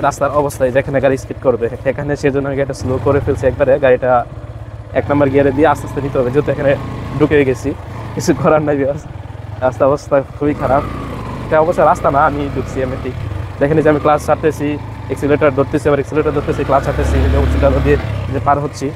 রাস্তার অবস্থায় যেখানে গাড়ি স্পিড করবে সেখানে সেজন্য আমি গাড়িটা স্লো করে ফেলছি একবারে। গাড়িটা 1 নম্বর গিয়ারে দিয়ে আস্তে আস্তে নিতে হবে, যেহেতু এখানে ঢুকে গেছি, কিছু করার নাই। রাস্তার অবস্থা খুবই খারাপ। এটা অবশ্য রাস্তা না, আমি ঢুকছি আমি ঠিক। দেখেন যে আমি ক্লাস ছাড়তেছি, এক্সিলেটার ধরতেছি, আবার এক্সিলেটার ধরতেছি, ক্লাস ছাড়তেছি, উচ্চতা দিয়ে যে পার হচ্ছি।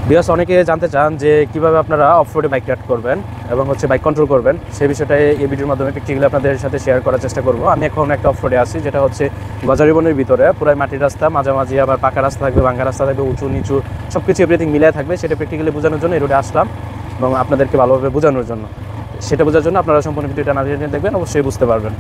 বিকজ অনেকে জানতে চান যে কীভাবে আপনারা অফ রোডে বাইক রাইড করবেন এবং বাইক কন্ট্রোল করবেন, সেই বিষয়টা এই ভিডিওর মাধ্যমে প্র্যাকটিক্যালি আপনাদের সাথে শেয়ার করার চেষ্টা করব। আমি এখন একটা অফ রোডে আছি, যেটা হচ্ছে গজারিবনের ভিতরে, পুরাই মাটির রাস্তা, মাঝামাঝি আবার পাকা রাস্তা থাকবে, ভাঙ্গা রাস্তা থাকবে, উঁচু নিচু সব কিছু এভরিথিং মিলিয়ে থাকবে। সেটা প্র্যাকটিক্যালি বোঝানোর জন্য এই রোডে আসলাম এবং আপনাদেরকে ভালোভাবে বোঝানোর জন্য। সেটা বোঝার জন্য আপনারা সম্পূর্ণ ভিডিওটা না দিয়ে দেখবেন, অবশ্যই বুঝতে পারবেন।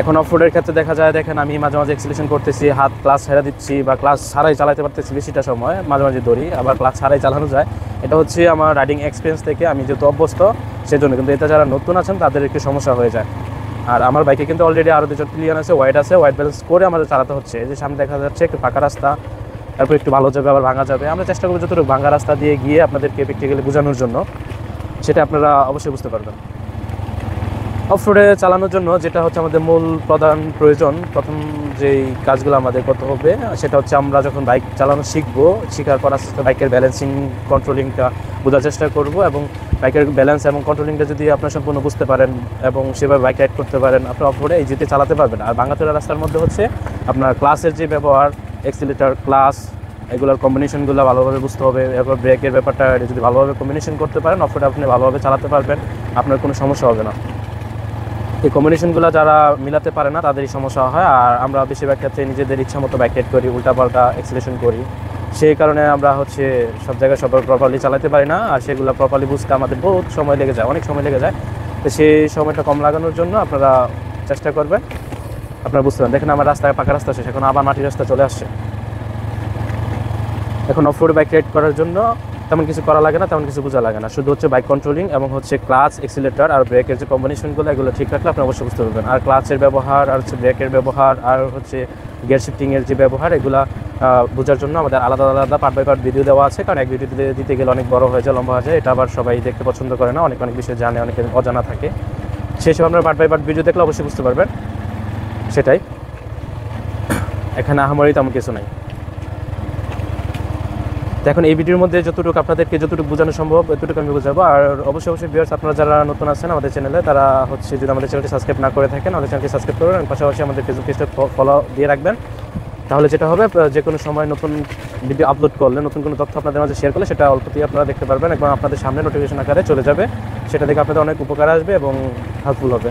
এখন অফ রোডের ক্ষেত্রে দেখা যায়, দেখেন আমি মাঝে মাঝে এক্সিলেশন করতেছি, হাত ক্লাস ছেড়ে দিচ্ছি বা ক্লাস ছাড়াই চালাতে পারতেছি বেশিটা সময়, মাঝে মাঝে দৌড়ি, আবার ক্লাস ছাড়াই চালানো যায়। এটা হচ্ছে আমার রাইডিং এক্সপিরিয়েন্স থেকে আমি যেহেতু অভ্যস্ত সেজন্য। কিন্তু এতে যারা নতুন আছেন তাদের একটু সমস্যা হয়ে যায়। আর আমার বাইকে কিন্তু অলরেডি আরও 2জন প্লেয়ার আছে, ওয়াইড ব্যালেন্স করে আমাদের চালাতে হচ্ছে। এই যে সামনে দেখা যাচ্ছে একটু পাকা রাস্তা, তারপর একটু ভালো যাবে, আবার ভাঙা যাবে। আমরা চেষ্টা করবো যতটুকু ভাঙা রাস্তা দিয়ে গিয়ে আপনাদেরকে প্র্যাকটিক্যালি বোঝানোর জন্য, সেটা আপনারা অবশ্যই বুঝতে পারবেন। অফ রোডে চালানোর জন্য যেটা হচ্ছে আমাদের মূল প্রধান প্রয়োজন, প্রথম যেই কাজগুলো আমাদের করতে হবে সেটা হচ্ছে আমরা যখন বাইক চালানো শিখবো, শেখার পর আস্তে আস্তে বাইকের ব্যালেন্সিং কন্ট্রোলিংটা বোঝার চেষ্টা করব। এবং বাইকের ব্যালেন্স এবং কন্ট্রোলিংটা যদি আপনার সম্পূর্ণ বুঝতে পারেন এবং সেভাবে বাইক রাইড করতে পারেন, আপনার অফ রোডে ইজিতে চালাতে পারবেন। আর ভাঙাচোরা রাস্তার মধ্যে হচ্ছে আপনার ক্লাসের যে ব্যবহার, এক্সিলেটার, ক্লাস, এগুলোর কম্বিনেশনগুলো ভালোভাবে বুঝতে হবে। এরপর ব্রেকের ব্যাপারটা যদি ভালোভাবে কম্বিনেশন করতে পারেন, অফ রোডে আপনি ভালোভাবে চালাতে পারবেন, আপনার কোনো সমস্যা হবে না। এই কম্বিনেশনগুলো যারা মিলাতে পারে না তাদেরই সমস্যা হয়। আর আমরা বেশিরভাগ ক্ষেত্রে নিজেদের ইচ্ছা মতো বাইক রাইড করি, উল্টাপাল্টা এক্সিলেশন করি, সেই কারণে আমরা সব জায়গায় সব প্রপারলি চালাতে পারি না। আর সেগুলো প্রপারলি বুঝতে আমাদের বহুত সময় লেগে যায়, অনেক সময় লেগে যায়। তো সেই সময়টা কম লাগানোর জন্য আপনারা চেষ্টা করবেন, আপনারা বুঝতে পারেন। দেখেন আমার রাস্তায় পাকা রাস্তা শেষ, এখন আবার মাটির রাস্তা চলে আসছে। এখন অফ রোড বাইক রাইড করার জন্য তেমন কিছু করা লাগে না, তেমন কিছু বোঝা লাগে না, শুধু বাইক কন্ট্রোলিং এবং ক্লাচ, এক্সিলেটার আর ব্রেকের যে কম্বিনেশনগুলো, এগুলো ঠিক রাখলে আপনি অবশ্যই বুঝতে পারবেন। আর ক্লাচের ব্যবহার আর ব্রেকের ব্যবহার আর গিয়ার শিফটিংয়ের যে ব্যবহার, এগুলো বোঝার জন্য আমাদের আলাদা আলাদা পার্ট বাই পার্ট ভিডিও দেওয়া আছে। কারণ এক ভিডিও দিতে গেলে অনেক বড় হয়ে যায়, লম্বা হয়ে যায়, এটা আবার সবাই দেখতে পছন্দ করে না, অনেক বিষয় জানে, অনেকে অজানা থাকে। সেসব আপনার পার্ট বাই পার্ট ভিডিও দেখলে অবশ্যই বুঝতে পারবেন। সেটাই, এখানে আহামরি তেমন কিছু নাই। এখন এই ভিডিওর মধ্যে আপনাদেরকে যতটুকু বোঝানো সম্ভব এতটুকু আমি বোঝাবো। আর অবশ্যই ভিউয়ার্স, আপনারা যারা নতুন আছেন আমাদের চ্যানেলে, তারা যদি আমাদের চ্যানেলটি সাবস্ক্রাইব না করে থাকেন, আমাদের চ্যানেলটি সাবস্ক্রাইব করবেন, পাশাপাশি আমাদের ফেসবুক পেজটা ফলো দিয়ে রাখবেন। তাহলে যেটা হবে, যে কোনো সময় নতুন ভিডিও আপলোড করলে, নতুন কোনো তথ্য আপনাদের মাঝে শেয়ার করলে সেটা অল্পতেই আপনারা দেখতে পারবেন এবং আপনাদের সামনে নোটিফিকেশন আকারে চলে যাবে। সেটা দেখে আপনাদের অনেক উপকার আসবে এবং হেল্পফুল হবে।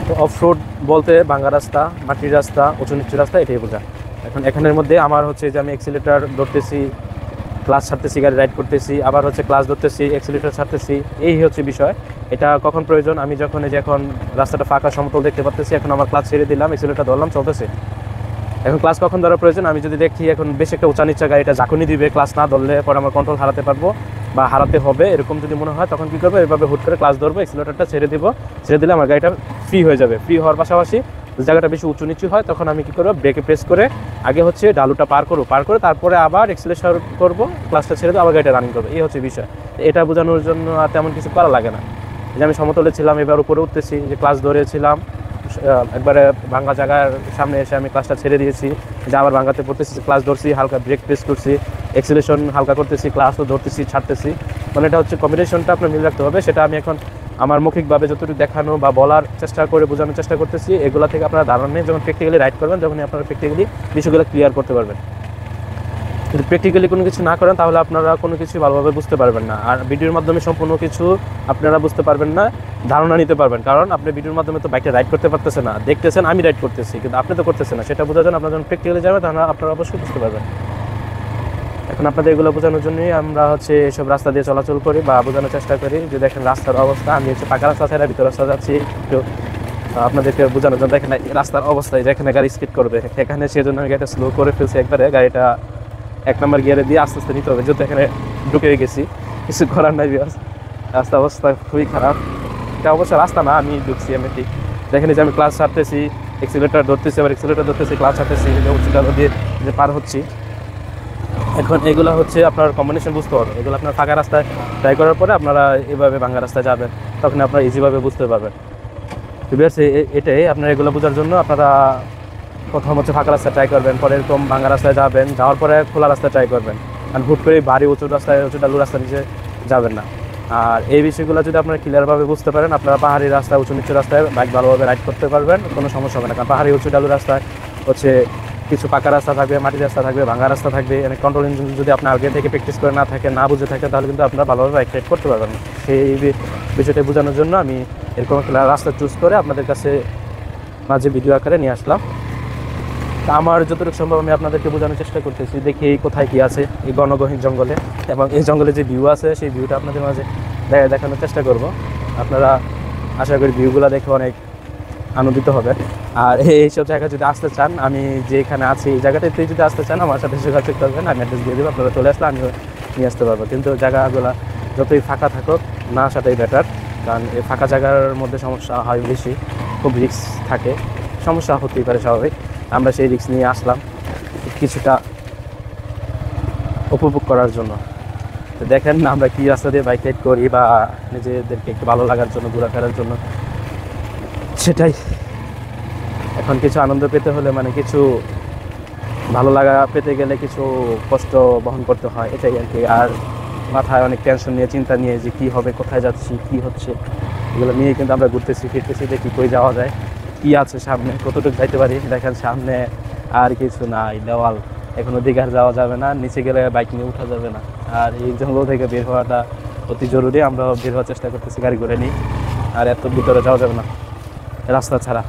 তো অফ রোড বলতে ভাঙা রাস্তা, মাটির রাস্তা, উঁচু নিচু রাস্তা, এটাই বোঝায়। এখন এখানের মধ্যে আমার যে আমি এক্সিলেটার ধরতেছি, ক্লাস ছাড়তেছি, গাড়ি রাইড করতেছি, আবার ক্লাস ধরতেছি, এক্সিলেটার ছাড়তেছি, এই বিষয়। এটা কখন প্রয়োজন, আমি যখন এখন রাস্তাটা ফাঁকা সমতল দেখতে পাচ্ছি, এখন আমার ক্লাস ছেড়ে দিলাম, এক্সিলেটার ধরলাম, চলতেছে। এখন ক্লাস কখন ধরা প্রয়োজন, আমি যদি দেখি এখন বেশ একটা উঁচা নিচা গাড়িটা ঝাঁকুনি দিবে, ক্লাস না ধরলে পরে আমার কন্ট্রোল হারাতে পারবো বা হারাতে হবে, এরকম যদি মনে হয়, তখন কী করবো, এভাবে হুট করে ক্লাস ধরবো, এক্সিলেটারটা ছেড়ে দিলে আমার গাড়িটা ফ্রি হয়ে যাবে। ফ্রি হওয়ার পাশাপাশি জায়গাটা বেশি উঁচু নিচু হয়, তখন আমি কী করবো, ব্রেকে প্রেস করে আগে ডালুটা পার করে তারপরে আবার এক্সিলেশন করবো, ক্লাসটা ছেড়ে দেবো, আবার গাড়িটা রানিং করবো। এই বিষয়। এটা বোঝানোর জন্য আর তেমন কিছু করা লাগে না। যে আমি সমতলে ছিলাম, এবার উপরে উঠতেছি, যে ক্লাস ধরেছিলাম, একবারে ভাঙ্গা জায়গার সামনে এসে আমি ক্লাসটা ছেড়ে দিয়েছি, যে আবার ভাঙ্গাতে পড়তেছি, ক্লাস ধরছি, হালকা ব্রেক প্রেস করছি, এক্সিলেশন হালকা করতেছি, ক্লাসও ধরতেছি, ছাড়তেছি। মানে এটা কম্বিনেশনটা আপনার মিল রাখতে হবে। সেটা আমি এখন আমার মৌখিকভাবে যতটুকু দেখানো বা বলার চেষ্টা করে বোঝানোর চেষ্টা করতেছি। এগুলো থেকে আপনারা ধারণা নেই, যখন প্র্যাকটিক্যালি রাইড করবেন, যখন আপনারা প্র্যাকটিক্যালি বিষয়গুলো ক্লিয়ার করতে পারবেন। যদি প্র্যাকটিক্যালি কোনো কিছু না করেন, তাহলে আপনারা কোনো কিছু ভালোভাবে বুঝতে পারবেন না। আর ভিডিওর মাধ্যমে সম্পূর্ণ কিছু আপনারা বুঝতে পারবেন না, ধারণা নিতে পারবেন। কারণ আপনি ভিডিওর মাধ্যমে তো বাইকটা রাইড করতে পারতেছেন না, দেখতেছেন আমি রাইড করতেছি, কিন্তু আপনি তো করতেছেন না। সেটা বোঝার জন্য আপনারা যখন প্র্যাকটিক্যালি যাবেন, তাহলে আপনারা অবশ্যই বুঝতে পারবেন। এখন আপনাদের এগুলো বোঝানোর জন্যই আমরা এসব রাস্তা দিয়ে চলাচল করি বা বোঝানোর চেষ্টা করি। যে দেখেন রাস্তার অবস্থা, আমি পাকা রাস্তা ছাড়া ভিতর রাস্তা যাচ্ছি, একটু আপনাদেরকে বোঝানোর জন্য। দেখেন রাস্তার অবস্থায় যেখানে গাড়ি স্পিড করবে সেখানে সেজন্য আমি গাড়িটা স্লো করে ফেলছি একবারে। গাড়িটা 1 নম্বর গিয়ারে দিয়ে আস্তে আস্তে নিতে হবে, যেহেতু এখানে ঢুকে গেছি, কিছু করার নাই। রাস্তার অবস্থা খুবই খারাপ। এটা অবশ্য রাস্তা না, আমি ঢুকছি আমি ঠিক। দেখেন যে আমি ক্লাস ছাড়তেছি, এক্সিলেটার ধরতেছি, আবার এক্সিলেটার ধরতেছি, ক্লাস ছাড়তেছি, উঁচুটা দিয়ে যে পার হচ্ছি। এখন এগুলো আপনার কম্বিনেশন বুঝতে হবে। এগুলো আপনার ফাঁকা রাস্তায় ট্রাই করার পরে আপনারা এভাবে ভাঙ্গা রাস্তায় যাবেন, তখন আপনারা ইজিভাবে বুঝতে পারবেন। তো ভিউয়ার্স এটাই আপনারা এগুলো বোঝার জন্য আপনারা প্রথম হচ্ছে ফাঁকা রাস্তা ট্রাই করবেন, পরে এরকম ভাঙা রাস্তায় যাবেন, যাওয়ার পরে খোলা রাস্তায় ট্রাই করবেন। আর হুট করে ভারী উঁচু রাস্তায় উঁচু ডালু রাস্তার নিচে যাবেন না। আর এই বিষয়গুলো যদি আপনারা ক্লিয়ারভাবে বুঝতে পারেন, আপনারা পাহাড়ি রাস্তায় উঁচু নিচু রাস্তায় বাইক ভালোভাবে রাইড করতে পারবেন, কোনো সমস্যা হবে না। কারণ পাহাড়ি উঁচু ডালু রাস্তায় হচ্ছে কিছু পাকা রাস্তা থাকবে, মাটির রাস্তা থাকবে, ভাঙা রাস্তা থাকবে। এখানে কন্ট্রোল ইঞ্জিন যদি আপনি আগে থেকে প্র্যাকটিস করে না থাকে, না বুঝে থাকে, তাহলে কিন্তু আপনারা ভালোভাবে বাইক রাইড করতে পারবেন না। সেই বিষয়টা বোঝানোর জন্য আমি এরকম একটা রাস্তা চুজ করে আপনাদের কাছে মাঝে ভিডিও আকারে নিয়ে আসলাম। তা আমার যতটুকু সম্ভব আমি আপনাদেরকে বোঝানোর চেষ্টা করতেছি, দেখি কোথায় কী আছে এই ঘনগহীন জঙ্গলে, এবং এই জঙ্গলে যে ভিউ আছে সেই ভিউটা আপনাদের মাঝে দেখানোর চেষ্টা করব। আপনারা আশা করি ভিউগুলো দেখে অনেক আনন্দিত হবেন। আর এইসব জায়গা যদি আসতে চান, আমি যেখানে আছি এই জায়গাটাতে যদি আসতে চান, আমার সাথে যোগাযোগ করবেন, আমি অ্যাড্রেস দিয়ে দেবো, আপনারা চলে আসলে আমিও নিয়ে আসতে পারবো। কিন্তু জায়গাগুলো যতই ফাঁকা থাকুক না আসাটাই বেটার, কারণ এই ফাঁকা জায়গার মধ্যে সমস্যা হয় বেশি, খুব রিস্ক থাকে, সমস্যা হতেই পারে স্বাভাবিক। আমরা সেই রিস্ক নিয়ে আসলাম কিছুটা উপভোগ করার জন্য। তো দেখেন আমরা কী রাস্তা দিয়ে বাইক রাইড করি, বা নিজেদেরকে একটু ভালো লাগার জন্য, ঘোরাফেরার জন্য, সেটাই। এখন কিছু আনন্দ পেতে হলে মানে কিছু ভালো লাগা পেতে গেলে কিছু কষ্ট বহন করতে হয়, এটাই আর কি। আর মাথায় অনেক টেনশন নিয়ে, চিন্তা নিয়ে যে কী হবে, কোথায় যাচ্ছি, কী হচ্ছে, এগুলো নিয়ে কিন্তু আমরা ঘুরতেছি ফিরতেছি, দেখি কই যাওয়া যায়, কী আছে সামনে, কতটুকু যাইতে পারি। দেখেন সামনে আর কিছু নাই, দেওয়াল, এখন ওদিকে আর যাওয়া যাবে না, নিচে গেলে বাইক নিয়ে উঠা যাবে না। আর এই জঙ্গল থেকে বের হওয়াটা অতি জরুরি, আমরা বের হওয়ার চেষ্টা করতেছি গাড়ি করে নিই। আর এত ভিতরে যাওয়া যাবে না রাস্তা ছাড়া।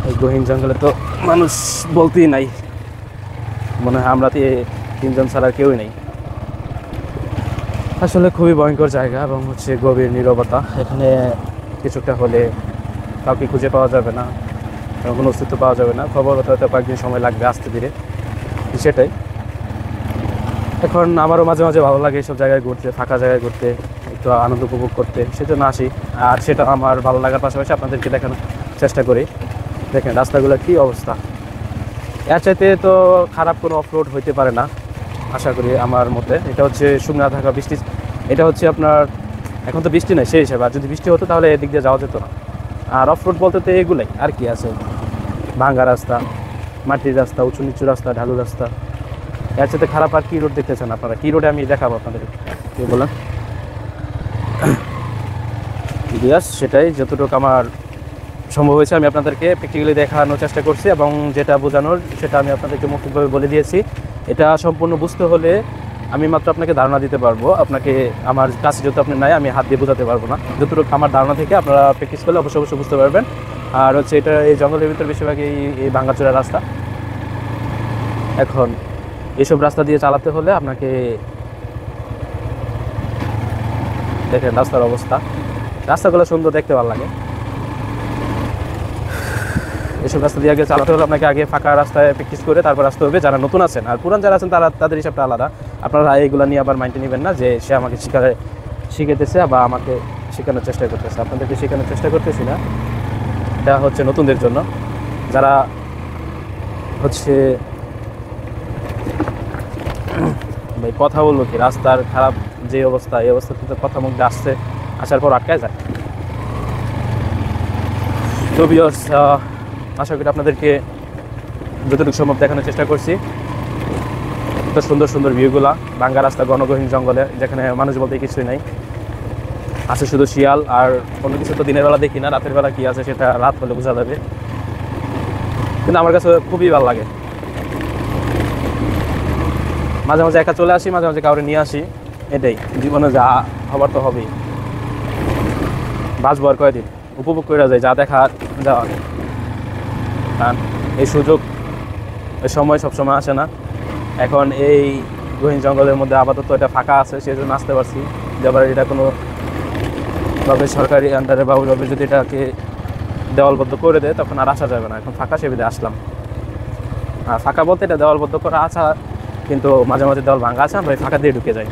এই গহীন জঙ্গলে তো মানুষ বলতেই নাই, মনে হয় আমরা তিনজন ছাড়া কেউই নেই। আসলে খুবই ভয়ঙ্কর জায়গা, এবং হচ্ছে গভীর নীরবতা। এখানে কিছুটা হলে কাউকে খুঁজে পাওয়া যাবে না, কোনো অস্তিত্ব পাওয়া যাবে না। খবর হতে হতে কয়েকদিন সময় লাগবে আসতে ধীরে, সেটাই। এখন আমারও মাঝে মাঝে ভালো লাগে এইসব জায়গায় ঘুরতে, ফাঁকা জায়গায় ঘুরতে, একটু আনন্দ উপভোগ করতে, সেজন্য আসি। আর সেটা আমার ভালো লাগার পাশাপাশি আপনাদেরকে দেখানোর চেষ্টা করি। দেখেন রাস্তাগুলো কী অবস্থা, এর চাইতে তো খারাপ কোনো অফরোড হইতে পারে না আশা করি আমার মতে। এটা হচ্ছে শুকনা থাকা বৃষ্টি, এটা হচ্ছে আপনার এখন তো বৃষ্টি নেই সেই হিসাবে, আর যদি বৃষ্টি হতো তাহলে এদিক দিয়ে যাওয়া যেত না। আর অফরোড বলতে তো এগুলাই, আর কি আছে, ভাঙ্গা রাস্তা, মাটির রাস্তা, উঁচু নিচু রাস্তা, ঢালু রাস্তা। এর চাইতে খারাপ আর কী রোড দেখতে চান আপনারা? কী রোডে আমি দেখাবো আপনাদের, কী বলেন? ইতিহাস সেটাই, যতটুকু আমার সম্ভব হয়েছে আমি আপনাদেরকে প্র্যাকটিক্যালি দেখানোর চেষ্টা করছি, এবং যেটা বোঝানোর সেটা আমি আপনাদেরকে মৌখিকভাবে বলে দিয়েছি। এটা সম্পূর্ণ বুঝতে হলে আমি মাত্র আপনাকে ধারণা দিতে পারবো, আপনাকে আমার কাছে যেহেতু আপনি নাই, আমি হাত দিয়ে বোঝাতে পারবো না। যতটুকু আমার ধারণা থেকে আপনারা প্র্যাকটিস করলে অবশ্যই বুঝতে পারবেন। আর হচ্ছে এটা এই জঙ্গলের ভিতরে বেশিরভাগই এই ভাঙাচোরা রাস্তা। এখন এইসব রাস্তা দিয়ে চালাতে হলে আপনাকে দেখেন রাস্তার অবস্থা, রাস্তাগুলো সুন্দর, দেখতে ভালো লাগে। এসব রাস্তা দিয়ে আগে চালাতে হলে আপনাকে আগে ফাঁকা রাস্তায় প্র্যাকটিস করে তারপর আসতে হবে। যারা নতুন আছেন, আর পুরান যারা আছেন তাদের হিসাবটা আলাদা। আপনারা এইগুলো নিয়ে আবার মাইন্ডে নেবেন না যে সে আমাকে শিখাইতেছে বা আমাকে শেখানোর চেষ্টা করতেছে। আপনাদেরকে শেখানোর চেষ্টা করতেছি না, এটা হচ্ছে নতুনদের জন্য। যারা হচ্ছে ভাই কথা বলবো কি, রাস্তার খারাপ যে অবস্থা, এই অবস্থাতে তো কথা মুখ আসছে, আসার পর আটকায় যায়। তো ভিউয়ার্স, আশা করি আপনাদেরকে যতটুকু সম্ভব দেখানোর চেষ্টা করছি। তো সুন্দর সুন্দর ভিউগুলা, ভাঙ্গা রাস্তা, ঘনগহীন জঙ্গলে, যেখানে মানুষ বলতে কিছুই নাই, আছে শুধু শিয়াল। আর অন্য কিছু তো দিনের বেলা দেখি না, রাতের বেলা কী আছে সেটা রাত হলে বোঝা যাবে। কিন্তু আমার কাছে খুবই ভালো লাগে। মাঝে মাঝে একা চলে আসি, মাঝে মাঝে কাউরে নিয়ে আসি, এটাই জীবনে যা হবার তো হবেই। বাঁচবো আর কয়দিন, উপভোগ করে যায়, যা দেখা যাওয়া। কারণ এই সুযোগ, এই সময় সবসময় আসে না। এখন এই গহীন জঙ্গলের মধ্যে আপাতত এটা ফাঁকা আছে, সেই জন্য আসতে পারছি। এবার এটা কোনোভাবে সরকারি আন্ডারে বা ওইভাবে যদি এটাকে দেওয়ালবদ্ধ করে দেয় তখন আর আসা যাবে না। এখন ফাঁকা, সেবিধে আসলাম। আর ফাঁকা বলতে এটা দেওয়ালবদ্ধ করা আছে, কিন্তু মাঝে মাঝে দেওয়াল ভাঙা আছে, আমরা ফাঁকা দিয়ে ঢুকে যাই।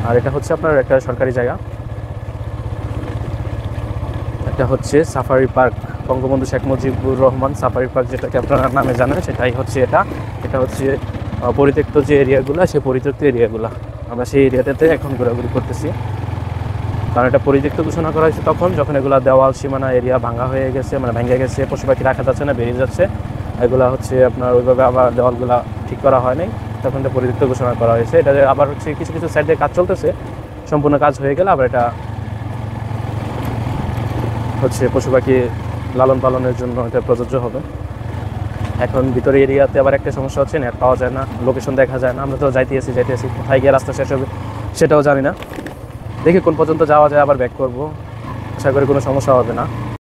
আর এটা হচ্ছে আপনার একটা সরকারি জায়গা, এটা হচ্ছে safari park, Bangabandhu Sheikh Mujibur Rahman safari park, যেটাকে আপনারা নামে জানেন, সেটাই হচ্ছে এটা হচ্ছে পরিত্যক্ত যে এরিয়াগুলো, সেই পরিত্যক্ত এরিয়াগুলো, আমরা সেই এরিয়াটাতে এখন ঘোরাঘুরি করতেছি। কারণ এটা পরিত্যক্ত ঘোষণা করা হয়েছে তখন যখন এগুলো দেওয়াল সীমানা এরিয়া ভাঙা হয়ে গেছে, মানে ভেঙে গেছে, পশু পাখি রাখা যাচ্ছে না, বেরিয়ে যাচ্ছে, এগুলো হচ্ছে আপনার ওইভাবে আবার দেওয়ালগুলো ঠিক করা হয় নাই, তখন এটা পরিত্যক্ত ঘোষণা করা হয়েছে। এটা আবার হচ্ছে কিছু কিছু সাইডে কাজ চলতেছে, সম্পূর্ণ কাজ হয়ে গেলে আবার এটা হচ্ছে পশু পাখি লালন পালনের জন্য এটা প্রযোজ্য হবে। এখন ভিতরে এরিয়াতে আবার একটা সমস্যা হচ্ছে, নেট পাওয়া যায় না, লোকেশন দেখা যায় না। আমরা তো যাইতেছি কোথায় গিয়ে রাস্তা শেষ হবে সেটাও জানি না। দেখি কোন পর্যন্ত যাওয়া যায়, আবার ব্যাক করবো, আশা করি কোনো সমস্যা হবে না।